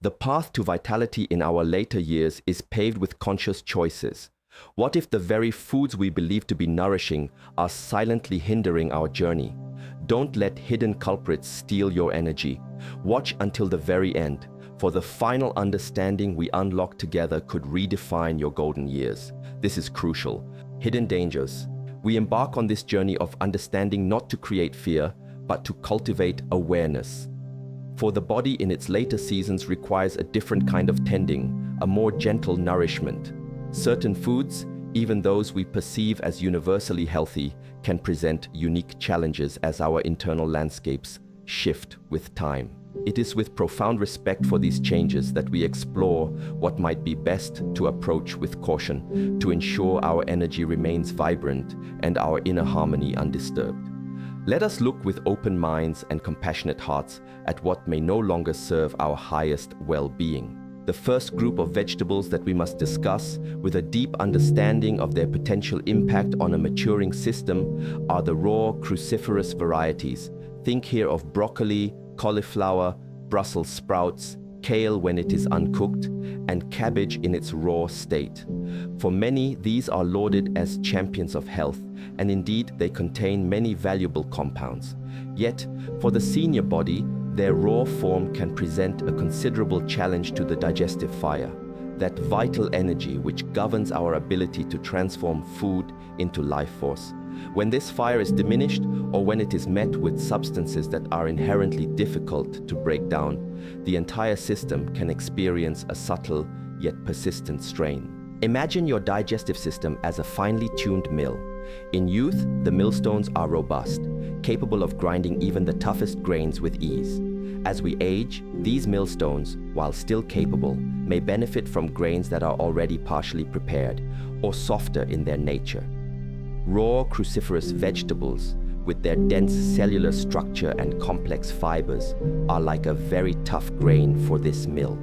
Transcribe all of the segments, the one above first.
The path to vitality in our later years is paved with conscious choices. What if the very foods we believe to be nourishing are silently hindering our journey? Don't let hidden culprits steal your energy. Watch until the very end, for the final understanding we unlock together could redefine your golden years. This is crucial. Hidden dangers. We embark on this journey of understanding not to create fear, but to cultivate awareness. For the body in its later seasons requires a different kind of tending, a more gentle nourishment. Certain foods, even those we perceive as universally healthy, can present unique challenges as our internal landscapes shift with time. It is with profound respect for these changes that we explore what might be best to approach with caution to ensure our energy remains vibrant and our inner harmony undisturbed. Let us look with open minds and compassionate hearts at what may no longer serve our highest well-being. The first group of vegetables that we must discuss with a deep understanding of their potential impact on a maturing system are the raw cruciferous varieties. Think here of broccoli, cauliflower, Brussels sprouts, kale when it is uncooked, and cabbage in its raw state. For many, these are lauded as champions of health, and indeed they contain many valuable compounds. Yet, for the senior body, their raw form can present a considerable challenge to the digestive fire, that vital energy which governs our ability to transform food into life force. When this fire is diminished, or when it is met with substances that are inherently difficult to break down, the entire system can experience a subtle yet persistent strain. Imagine your digestive system as a finely tuned mill. In youth, the millstones are robust, capable of grinding even the toughest grains with ease. As we age, these millstones, while still capable, may benefit from grains that are already partially prepared or softer in their nature. Raw cruciferous vegetables, with their dense cellular structure and complex fibers, are like a very tough grain for this mill.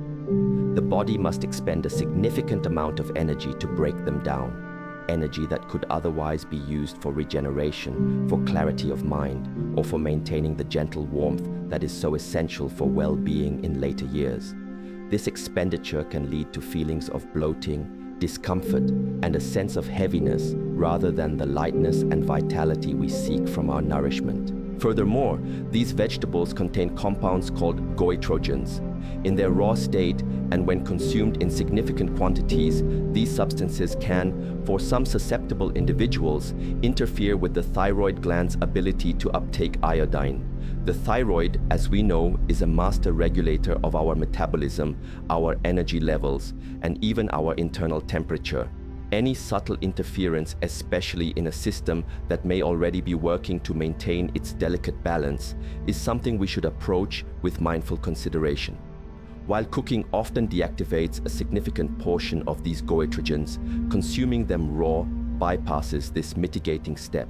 The body must expend a significant amount of energy to break them down. Energy that could otherwise be used for regeneration, for clarity of mind, or for maintaining the gentle warmth that is so essential for well-being in later years. This expenditure can lead to feelings of bloating, discomfort, and a sense of heaviness rather than the lightness and vitality we seek from our nourishment. Furthermore, these vegetables contain compounds called goitrogens. In their raw state and when consumed in significant quantities, these substances can, for some susceptible individuals, interfere with the thyroid gland's ability to uptake iodine. The thyroid, as we know, is a master regulator of our metabolism, our energy levels, and even our internal temperature. Any subtle interference, especially in a system that may already be working to maintain its delicate balance, is something we should approach with mindful consideration. While cooking often deactivates a significant portion of these goitrogens, consuming them raw bypasses this mitigating step.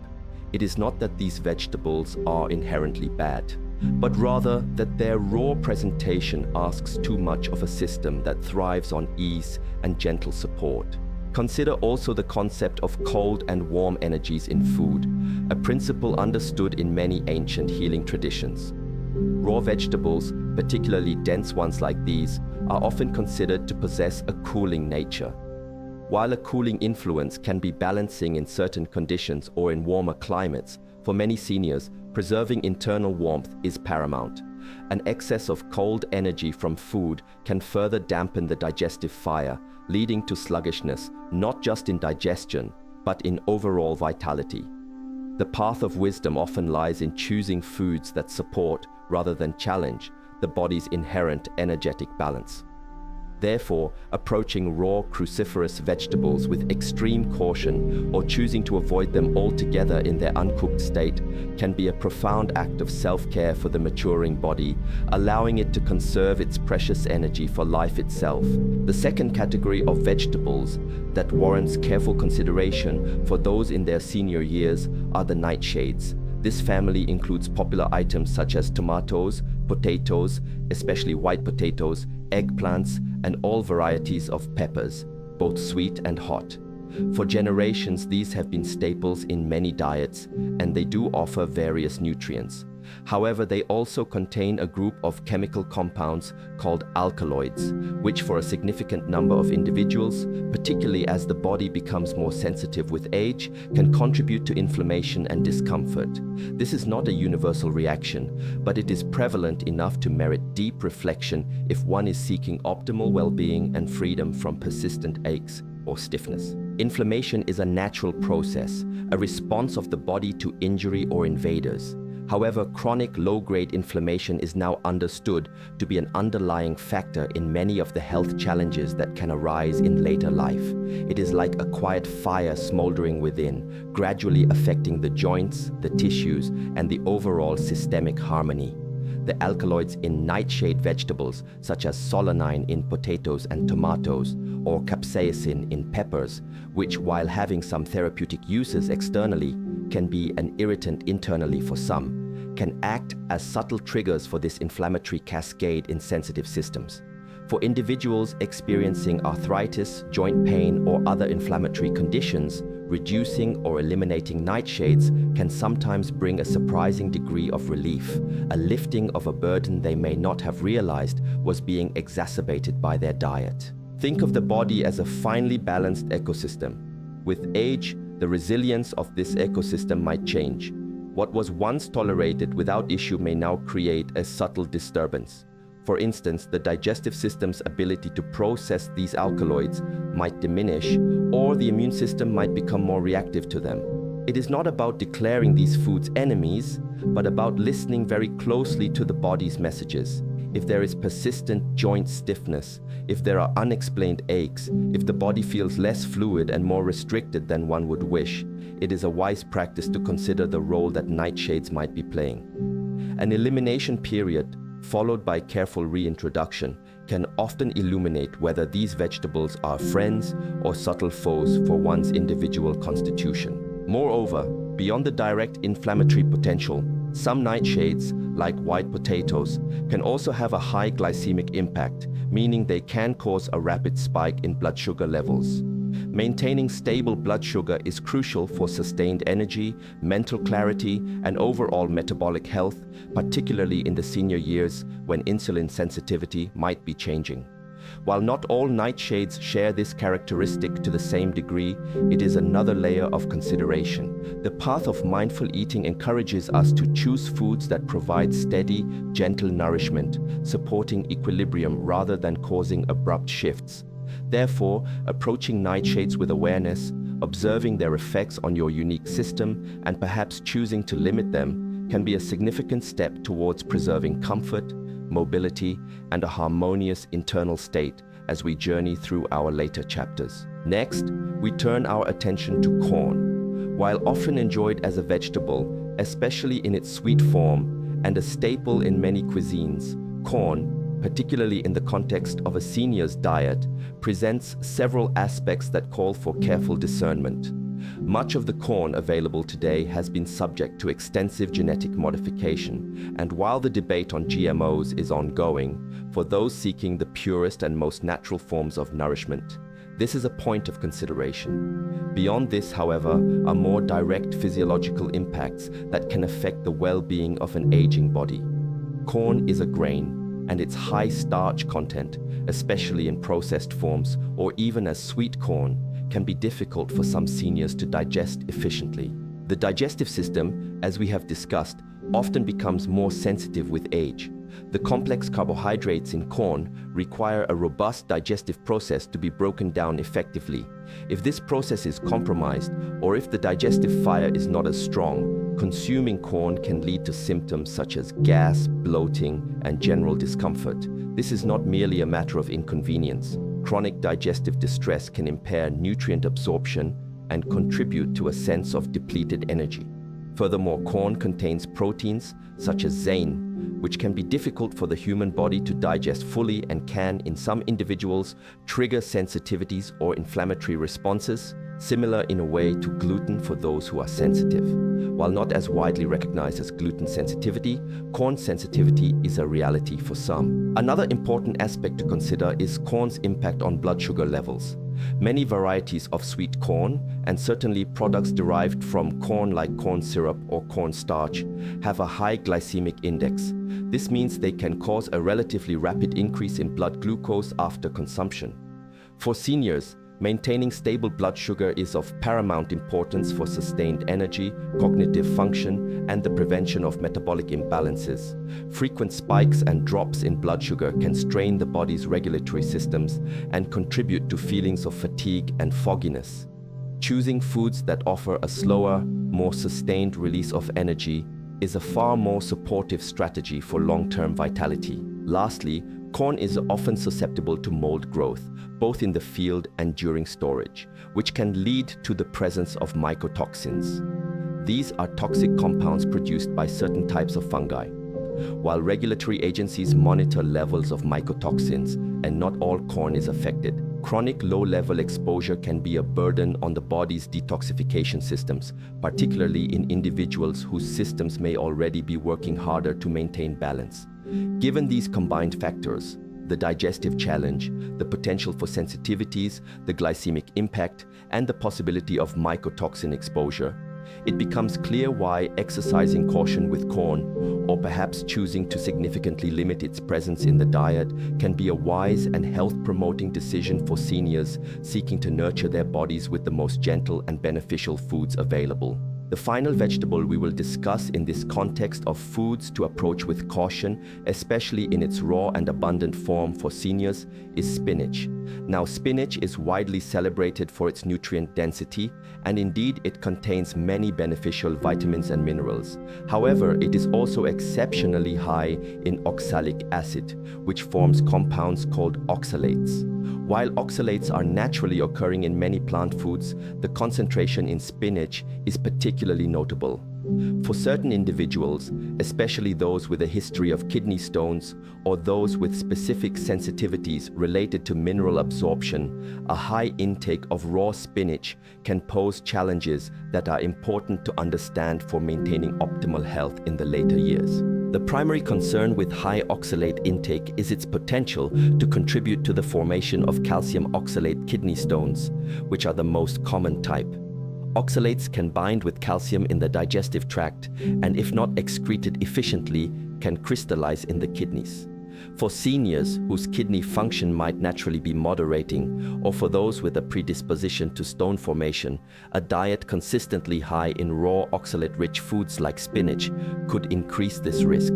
It is not that these vegetables are inherently bad, but rather that their raw presentation asks too much of a system that thrives on ease and gentle support. Consider also the concept of cold and warm energies in food, a principle understood in many ancient healing traditions. Raw vegetables, particularly dense ones like these, are often considered to possess a cooling nature. While a cooling influence can be balancing in certain conditions or in warmer climates, for many seniors, preserving internal warmth is paramount. An excess of cold energy from food can further dampen the digestive fire, leading to sluggishness, not just in digestion, but in overall vitality. The path of wisdom often lies in choosing foods that support, rather than challenge, the body's inherent energetic balance. Therefore, approaching raw cruciferous vegetables with extreme caution or choosing to avoid them altogether in their uncooked state can be a profound act of self-care for the maturing body, allowing it to conserve its precious energy for life itself. The second category of vegetables that warrants careful consideration for those in their senior years are the nightshades. This family includes popular items such as tomatoes, potatoes, especially white potatoes, eggplants, and all varieties of peppers, both sweet and hot. For generations, these have been staples in many diets, and they do offer various nutrients. However, they also contain a group of chemical compounds called alkaloids, which for a significant number of individuals, particularly as the body becomes more sensitive with age, can contribute to inflammation and discomfort. This is not a universal reaction, but it is prevalent enough to merit deep reflection if one is seeking optimal well-being and freedom from persistent aches or stiffness. Inflammation is a natural process, a response of the body to injury or invaders. However, chronic low-grade inflammation is now understood to be an underlying factor in many of the health challenges that can arise in later life. It is like a quiet fire smoldering within, gradually affecting the joints, the tissues, and the overall systemic harmony. The alkaloids in nightshade vegetables, such as solanine in potatoes and tomatoes, or capsaicin in peppers, which, while having some therapeutic uses externally, can be an irritant internally for some, can act as subtle triggers for this inflammatory cascade in sensitive systems. For individuals experiencing arthritis, joint pain, or other inflammatory conditions, reducing or eliminating nightshades can sometimes bring a surprising degree of relief, a lifting of a burden they may not have realized was being exacerbated by their diet. Think of the body as a finely balanced ecosystem. With age, the resilience of this ecosystem might change. What was once tolerated without issue may now create a subtle disturbance. For instance, the digestive system's ability to process these alkaloids might diminish, or the immune system might become more reactive to them. It is not about declaring these foods enemies, but about listening very closely to the body's messages. If there is persistent joint stiffness, if there are unexplained aches, if the body feels less fluid and more restricted than one would wish, it is a wise practice to consider the role that nightshades might be playing. An elimination period, followed by careful reintroduction, can often illuminate whether these vegetables are friends or subtle foes for one's individual constitution. Moreover, beyond the direct inflammatory potential, some nightshades, like white potatoes, can also have a high glycemic impact, meaning they can cause a rapid spike in blood sugar levels. Maintaining stable blood sugar is crucial for sustained energy, mental clarity, and overall metabolic health, particularly in the senior years when insulin sensitivity might be changing. While not all nightshades share this characteristic to the same degree, it is another layer of consideration. The path of mindful eating encourages us to choose foods that provide steady, gentle nourishment, supporting equilibrium rather than causing abrupt shifts. Therefore, approaching nightshades with awareness, observing their effects on your unique system, and perhaps choosing to limit them can be a significant step towards preserving comfort, mobility, and a harmonious internal state as we journey through our later chapters. Next, we turn our attention to corn. While often enjoyed as a vegetable, especially in its sweet form, and a staple in many cuisines, corn, particularly in the context of a senior's diet, presents several aspects that call for careful discernment. Much of the corn available today has been subject to extensive genetic modification, and while the debate on GMOs is ongoing, for those seeking the purest and most natural forms of nourishment, this is a point of consideration. Beyond this, however, are more direct physiological impacts that can affect the well-being of an aging body. Corn is a grain, and its high starch content, especially in processed forms or even as sweet corn, can be difficult for some seniors to digest efficiently. The digestive system, as we have discussed, often becomes more sensitive with age. The complex carbohydrates in corn require a robust digestive process to be broken down effectively. If this process is compromised, or if the digestive fire is not as strong, consuming corn can lead to symptoms such as gas, bloating, and general discomfort. This is not merely a matter of inconvenience. Chronic digestive distress can impair nutrient absorption and contribute to a sense of depleted energy. Furthermore, corn contains proteins such as zein, which can be difficult for the human body to digest fully and can, in some individuals, trigger sensitivities or inflammatory responses, similar in a way to gluten for those who are sensitive. While not as widely recognized as gluten sensitivity, corn sensitivity is a reality for some. Another important aspect to consider is corn's impact on blood sugar levels. Many varieties of sweet corn, and certainly products derived from corn like corn syrup or cornstarch, have a high glycemic index. This means they can cause a relatively rapid increase in blood glucose after consumption. For seniors, maintaining stable blood sugar is of paramount importance for sustained energy, cognitive function, and the prevention of metabolic imbalances. Frequent spikes and drops in blood sugar can strain the body's regulatory systems and contribute to feelings of fatigue and fogginess. Choosing foods that offer a slower, more sustained release of energy is a far more supportive strategy for long-term vitality. Lastly, corn is often susceptible to mold growth, both in the field and during storage, which can lead to the presence of mycotoxins. These are toxic compounds produced by certain types of fungi. While regulatory agencies monitor levels of mycotoxins, and not all corn is affected, chronic low-level exposure can be a burden on the body's detoxification systems, particularly in individuals whose systems may already be working harder to maintain balance. Given these combined factors, the digestive challenge, the potential for sensitivities, the glycemic impact, and the possibility of mycotoxin exposure, it becomes clear why exercising caution with corn, or perhaps choosing to significantly limit its presence in the diet, can be a wise and health-promoting decision for seniors seeking to nurture their bodies with the most gentle and beneficial foods available. The final vegetable we will discuss in this context of foods to approach with caution, especially in its raw and abundant form for seniors, is spinach. Now, spinach is widely celebrated for its nutrient density, and indeed it contains many beneficial vitamins and minerals. However, it is also exceptionally high in oxalic acid, which forms compounds called oxalates. While oxalates are naturally occurring in many plant foods, the concentration in spinach is particularly notable. For certain individuals, especially those with a history of kidney stones or those with specific sensitivities related to mineral absorption, a high intake of raw spinach can pose challenges that are important to understand for maintaining optimal health in the later years. The primary concern with high oxalate intake is its potential to contribute to the formation of calcium oxalate kidney stones, which are the most common type. Oxalates can bind with calcium in the digestive tract and, if not excreted efficiently, can crystallize in the kidneys. For seniors whose kidney function might naturally be moderating, or for those with a predisposition to stone formation, a diet consistently high in raw oxalate-rich foods like spinach could increase this risk.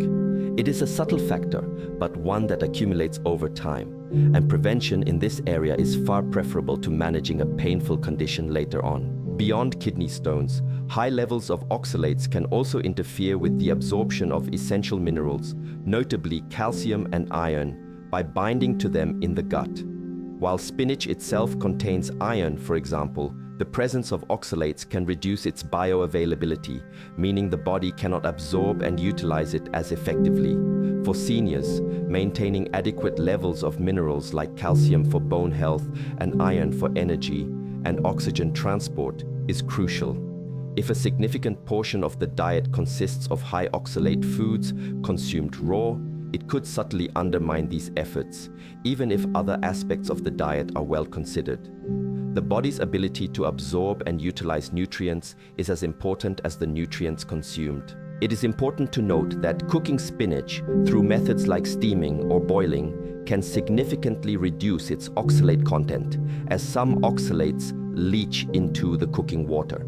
It is a subtle factor, but one that accumulates over time, and prevention in this area is far preferable to managing a painful condition later on. Beyond kidney stones, high levels of oxalates can also interfere with the absorption of essential minerals, notably calcium and iron, by binding to them in the gut. While spinach itself contains iron, for example, the presence of oxalates can reduce its bioavailability, meaning the body cannot absorb and utilize it as effectively. For seniors, maintaining adequate levels of minerals like calcium for bone health and iron for energy and oxygen transport is crucial. If a significant portion of the diet consists of high oxalate foods consumed raw, it could subtly undermine these efforts, even if other aspects of the diet are well considered. The body's ability to absorb and utilize nutrients is as important as the nutrients consumed. It is important to note that cooking spinach through methods like steaming or boiling can significantly reduce its oxalate content, as some oxalates leach into the cooking water.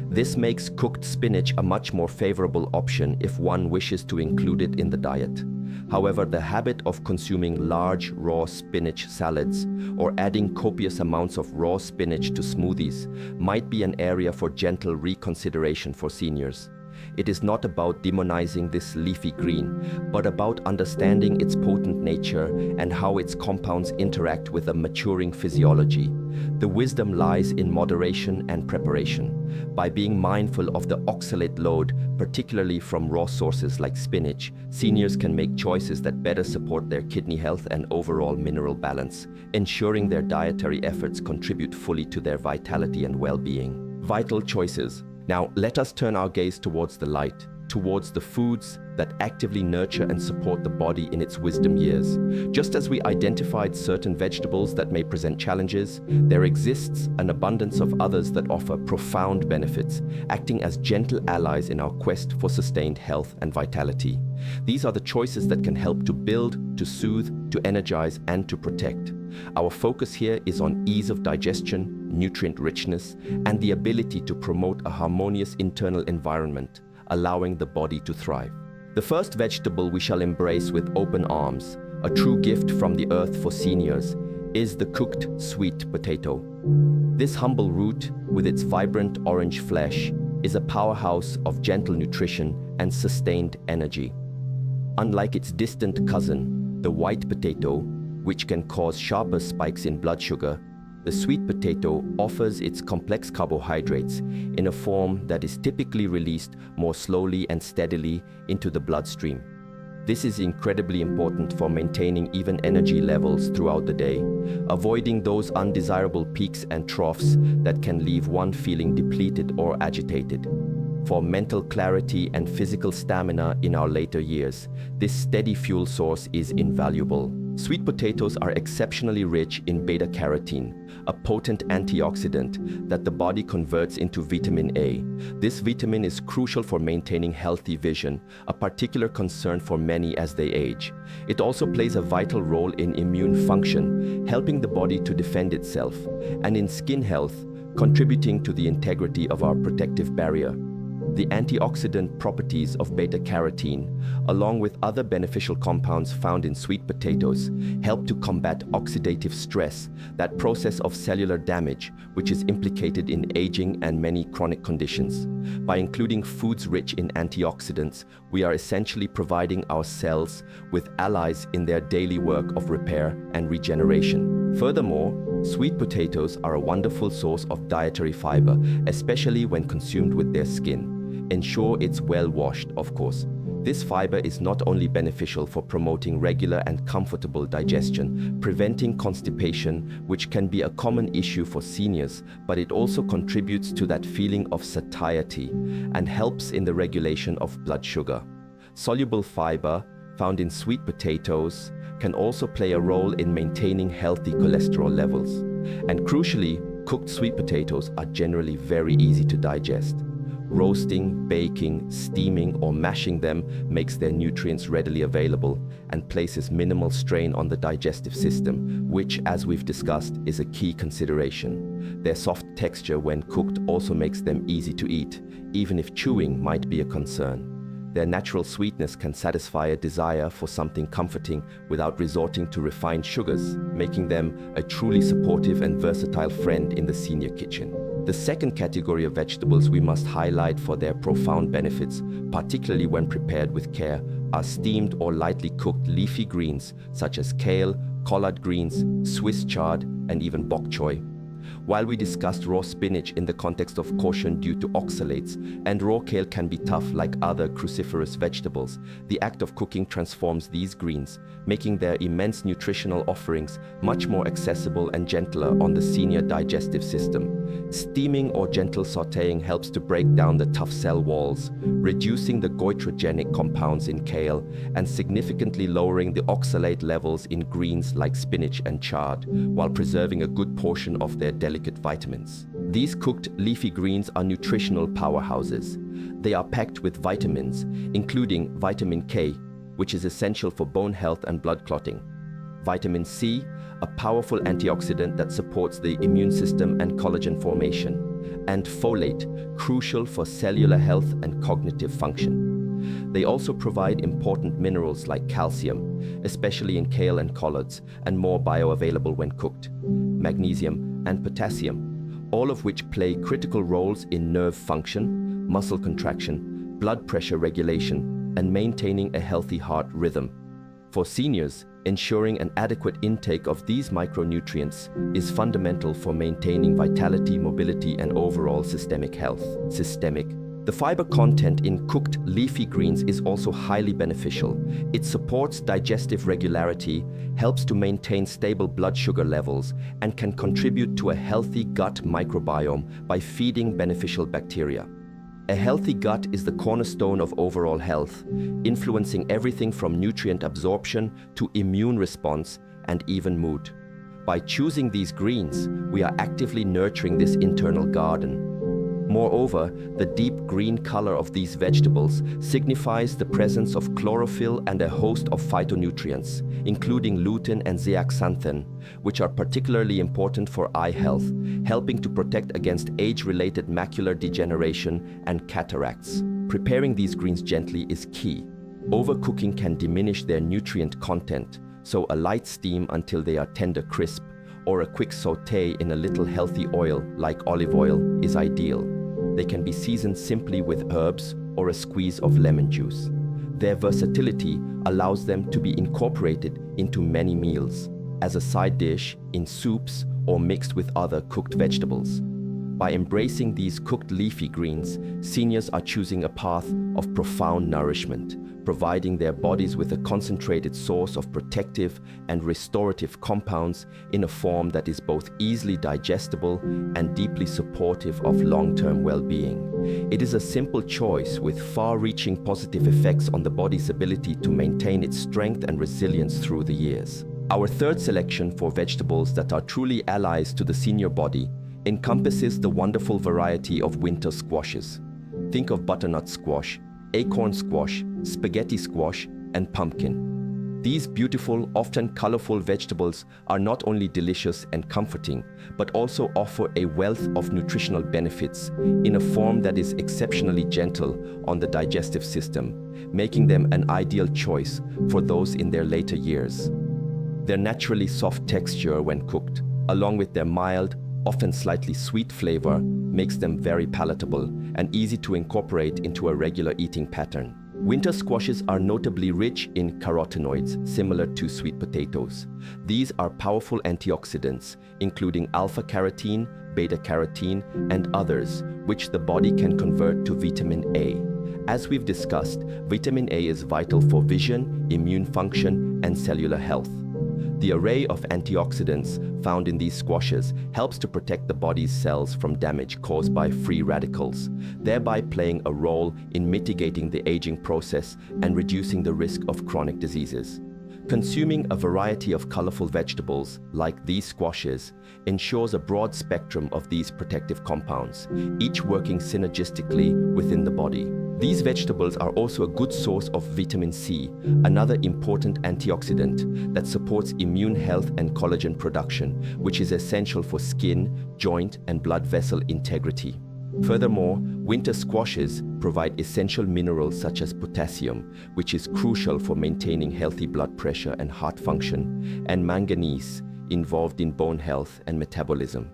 This makes cooked spinach a much more favorable option if one wishes to include it in the diet. However, the habit of consuming large raw spinach salads or adding copious amounts of raw spinach to smoothies might be an area for gentle reconsideration for seniors. It is not about demonizing this leafy green, but about understanding its potent nature and how its compounds interact with a maturing physiology. The wisdom lies in moderation and preparation. By being mindful of the oxalate load, particularly from raw sources like spinach, seniors can make choices that better support their kidney health and overall mineral balance, ensuring their dietary efforts contribute fully to their vitality and well-being. Vital choices. Now, let us turn our gaze towards the light, towards the foods that that actively nurture and support the body in its wisdom years. Just as we identified certain vegetables that may present challenges, there exists an abundance of others that offer profound benefits, acting as gentle allies in our quest for sustained health and vitality. These are the choices that can help to build, to soothe, to energize, and to protect. Our focus here is on ease of digestion, nutrient richness, and the ability to promote a harmonious internal environment, allowing the body to thrive. The first vegetable we shall embrace with open arms, a true gift from the earth for seniors, is the cooked sweet potato. This humble root, with its vibrant orange flesh, is a powerhouse of gentle nutrition and sustained energy. Unlike its distant cousin, the white potato, which can cause sharper spikes in blood sugar, the sweet potato offers its complex carbohydrates in a form that is typically released more slowly and steadily into the bloodstream. This is incredibly important for maintaining even energy levels throughout the day, avoiding those undesirable peaks and troughs that can leave one feeling depleted or agitated. For mental clarity and physical stamina in our later years, this steady fuel source is invaluable. Sweet potatoes are exceptionally rich in beta-carotene, a potent antioxidant that the body converts into vitamin A. This vitamin is crucial for maintaining healthy vision, a particular concern for many as they age. It also plays a vital role in immune function, helping the body to defend itself, and in skin health, contributing to the integrity of our protective barrier. The antioxidant properties of beta-carotene, along with other beneficial compounds found in sweet potatoes, help to combat oxidative stress, that process of cellular damage which is implicated in aging and many chronic conditions. By including foods rich in antioxidants, we are essentially providing our cells with allies in their daily work of repair and regeneration. Furthermore, sweet potatoes are a wonderful source of dietary fiber, especially when consumed with their skin. Ensure it's well washed, of course. This fiber is not only beneficial for promoting regular and comfortable digestion, preventing constipation, which can be a common issue for seniors, but it also contributes to that feeling of satiety and helps in the regulation of blood sugar. Soluble fiber, found in sweet potatoes, can also play a role in maintaining healthy cholesterol levels. And crucially, cooked sweet potatoes are generally very easy to digest. Roasting, baking, steaming, or mashing them makes their nutrients readily available and places minimal strain on the digestive system, which, as we've discussed, is a key consideration. Their soft texture when cooked also makes them easy to eat, even if chewing might be a concern. Their natural sweetness can satisfy a desire for something comforting without resorting to refined sugars, making them a truly supportive and versatile friend in the senior kitchen. The second category of vegetables we must highlight for their profound benefits, particularly when prepared with care, are steamed or lightly cooked leafy greens such as kale, collard greens, Swiss chard, and even bok choy. While we discussed raw spinach in the context of caution due to oxalates, and raw kale can be tough like other cruciferous vegetables, the act of cooking transforms these greens, making their immense nutritional offerings much more accessible and gentler on the senior digestive system. Steaming or gentle sautéing helps to break down the tough cell walls, reducing the goitrogenic compounds in kale and significantly lowering the oxalate levels in greens like spinach and chard, while preserving a good portion of their delicate vitamins. These cooked leafy greens are nutritional powerhouses. They are packed with vitamins, including vitamin K, which is essential for bone health and blood clotting, vitamin C, a powerful antioxidant that supports the immune system and collagen formation, and folate, crucial for cellular health and cognitive function. They also provide important minerals like calcium, especially in kale and collards, and more bioavailable when cooked, magnesium and potassium, all of which play critical roles in nerve function, muscle contraction, blood pressure regulation, and maintaining a healthy heart rhythm. For seniors, ensuring an adequate intake of these micronutrients is fundamental for maintaining vitality, mobility, and overall systemic health. The fiber content in cooked leafy greens is also highly beneficial. It supports digestive regularity, helps to maintain stable blood sugar levels, and can contribute to a healthy gut microbiome by feeding beneficial bacteria. A healthy gut is the cornerstone of overall health, influencing everything from nutrient absorption to immune response and even mood. By choosing these greens, we are actively nurturing this internal garden. Moreover, the deep green color of these vegetables signifies the presence of chlorophyll and a host of phytonutrients, including lutein and zeaxanthin, which are particularly important for eye health, helping to protect against age-related macular degeneration and cataracts. Preparing these greens gently is key. Overcooking can diminish their nutrient content, so a light steam until they are tender crisp, or a quick sauté in a little healthy oil like olive oil is ideal. They can be seasoned simply with herbs or a squeeze of lemon juice. Their versatility allows them to be incorporated into many meals, as a side dish, in soups, or mixed with other cooked vegetables. By embracing these cooked leafy greens, seniors are choosing a path of profound nourishment, providing their bodies with a concentrated source of protective and restorative compounds in a form that is both easily digestible and deeply supportive of long-term well-being. It is a simple choice with far-reaching positive effects on the body's ability to maintain its strength and resilience through the years. Our third selection for vegetables that are truly allies to the senior body encompasses the wonderful variety of winter squashes. Think of butternut squash, acorn squash, spaghetti squash, and pumpkin. These beautiful, often colorful vegetables are not only delicious and comforting, but also offer a wealth of nutritional benefits in a form that is exceptionally gentle on the digestive system, making them an ideal choice for those in their later years. Their naturally soft texture when cooked, along with their mild, often slightly sweet flavor, makes them very palatable and easy to incorporate into a regular eating pattern. Winter squashes are notably rich in carotenoids, similar to sweet potatoes. These are powerful antioxidants, including alpha-carotene, beta-carotene, and others, which the body can convert to vitamin A. As we've discussed, vitamin A is vital for vision, immune function, and cellular health. The array of antioxidants found in these squashes helps to protect the body's cells from damage caused by free radicals, thereby playing a role in mitigating the aging process and reducing the risk of chronic diseases. Consuming a variety of colorful vegetables, like these squashes, ensures a broad spectrum of these protective compounds, each working synergistically within the body. These vegetables are also a good source of vitamin C, another important antioxidant that supports immune health and collagen production, which is essential for skin, joint, and blood vessel integrity. Furthermore, winter squashes provide essential minerals such as potassium, which is crucial for maintaining healthy blood pressure and heart function, and manganese, involved in bone health and metabolism.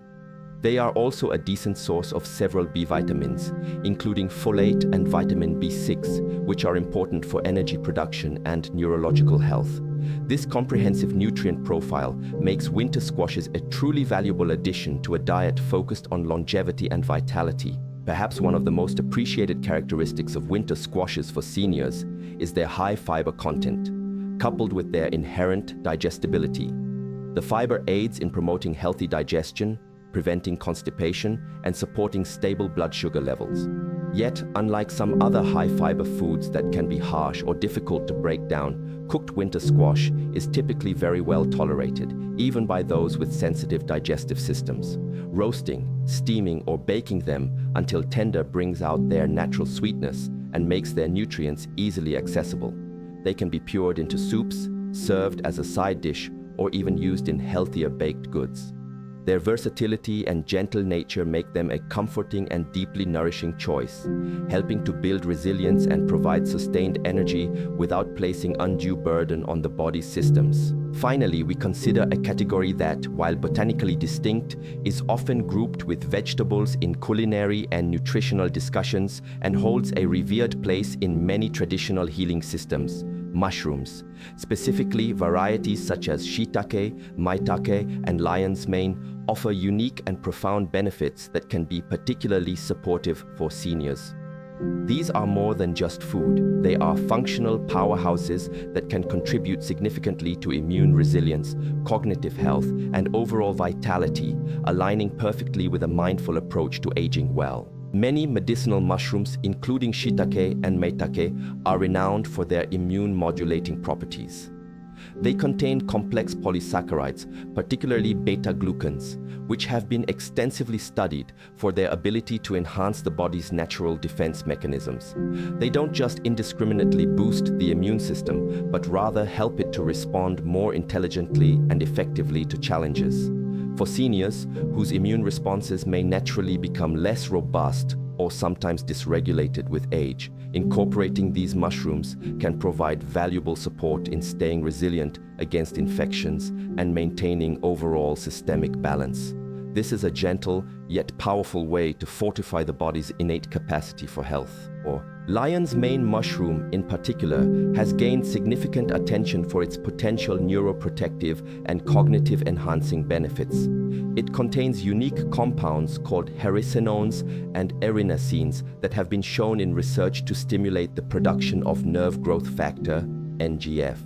They are also a decent source of several B vitamins, including folate and vitamin B6, which are important for energy production and neurological health. This comprehensive nutrient profile makes winter squashes a truly valuable addition to a diet focused on longevity and vitality. Perhaps one of the most appreciated characteristics of winter squashes for seniors is their high fiber content, coupled with their inherent digestibility. The fiber aids in promoting healthy digestion, preventing constipation, and supporting stable blood sugar levels. Yet, unlike some other high-fiber foods that can be harsh or difficult to break down, cooked winter squash is typically very well tolerated, even by those with sensitive digestive systems. Roasting, steaming, or baking them until tender brings out their natural sweetness and makes their nutrients easily accessible. They can be poured into soups, served as a side dish, or even used in healthier baked goods. Their versatility and gentle nature make them a comforting and deeply nourishing choice, helping to build resilience and provide sustained energy without placing undue burden on the body's systems. Finally, we consider a category that, while botanically distinct, is often grouped with vegetables in culinary and nutritional discussions and holds a revered place in many traditional healing systems: mushrooms. Specifically, varieties such as shiitake, maitake, and lion's mane offer unique and profound benefits that can be particularly supportive for seniors. These are more than just food. They are functional powerhouses that can contribute significantly to immune resilience, cognitive health, and overall vitality, aligning perfectly with a mindful approach to aging well. Many medicinal mushrooms, including shiitake and maitake, are renowned for their immune-modulating properties. They contain complex polysaccharides, particularly beta-glucans, which have been extensively studied for their ability to enhance the body's natural defense mechanisms. They don't just indiscriminately boost the immune system, but rather help it to respond more intelligently and effectively to challenges. For seniors, whose immune responses may naturally become less robust or sometimes dysregulated with age, incorporating these mushrooms can provide valuable support in staying resilient against infections and maintaining overall systemic balance. This is a gentle yet powerful way to fortify the body's innate capacity for health. Lion's mane mushroom, in particular, has gained significant attention for its potential neuroprotective and cognitive-enhancing benefits. It contains unique compounds called hericenones and erinacines that have been shown in research to stimulate the production of nerve growth factor, NGF.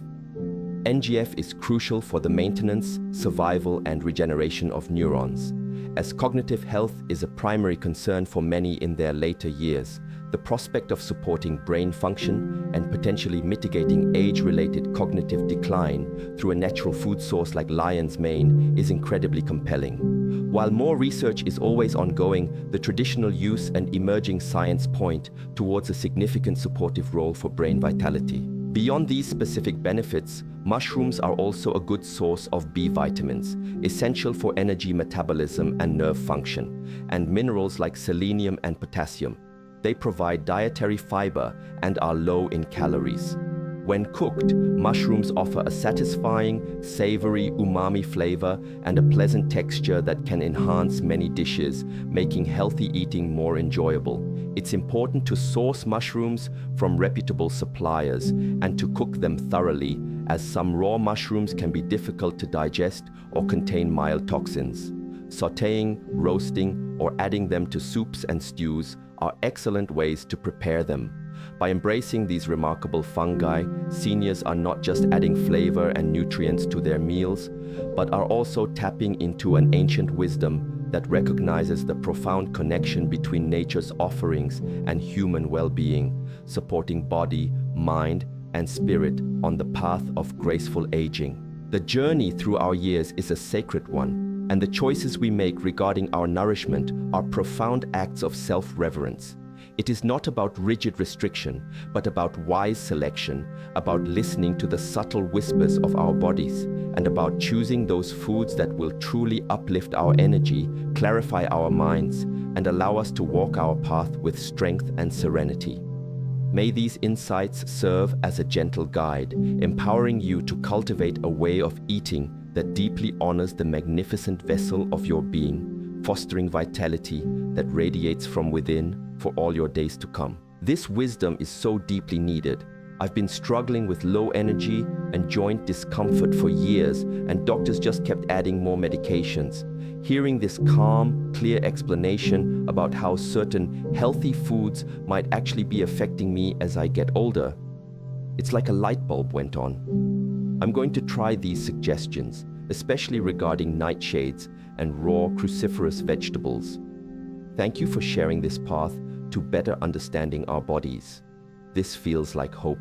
NGF is crucial for the maintenance, survival, and regeneration of neurons. As cognitive health is a primary concern for many in their later years, the prospect of supporting brain function and potentially mitigating age-related cognitive decline through a natural food source like lion's mane is incredibly compelling. While more research is always ongoing, the traditional use and emerging science point towards a significant supportive role for brain vitality. Beyond these specific benefits, mushrooms are also a good source of B vitamins, essential for energy metabolism and nerve function, and minerals like selenium and potassium. They provide dietary fiber and are low in calories. When cooked, mushrooms offer a satisfying, savory umami flavor and a pleasant texture that can enhance many dishes, making healthy eating more enjoyable. It's important to source mushrooms from reputable suppliers and to cook them thoroughly, as some raw mushrooms can be difficult to digest or contain mild toxins. Sautéing, roasting, or adding them to soups and stews are excellent ways to prepare them. By embracing these remarkable fungi, seniors are not just adding flavor and nutrients to their meals, but are also tapping into an ancient wisdom that recognizes the profound connection between nature's offerings and human well-being, supporting body, mind, and spirit on the path of graceful aging. The journey through our years is a sacred one, and the choices we make regarding our nourishment are profound acts of self-reverence. It is not about rigid restriction, but about wise selection, about listening to the subtle whispers of our bodies, and about choosing those foods that will truly uplift our energy, clarify our minds, and allow us to walk our path with strength and serenity. May these insights serve as a gentle guide, empowering you to cultivate a way of eating that deeply honors the magnificent vessel of your being, fostering vitality that radiates from within for all your days to come. This wisdom is so deeply needed. I've been struggling with low energy and joint discomfort for years, and doctors just kept adding more medications. Hearing this calm, clear explanation about how certain healthy foods might actually be affecting me as I get older, it's like a light bulb went on. I'm going to try these suggestions, especially regarding nightshades and raw cruciferous vegetables. Thank you for sharing this path to better understanding our bodies. This feels like hope.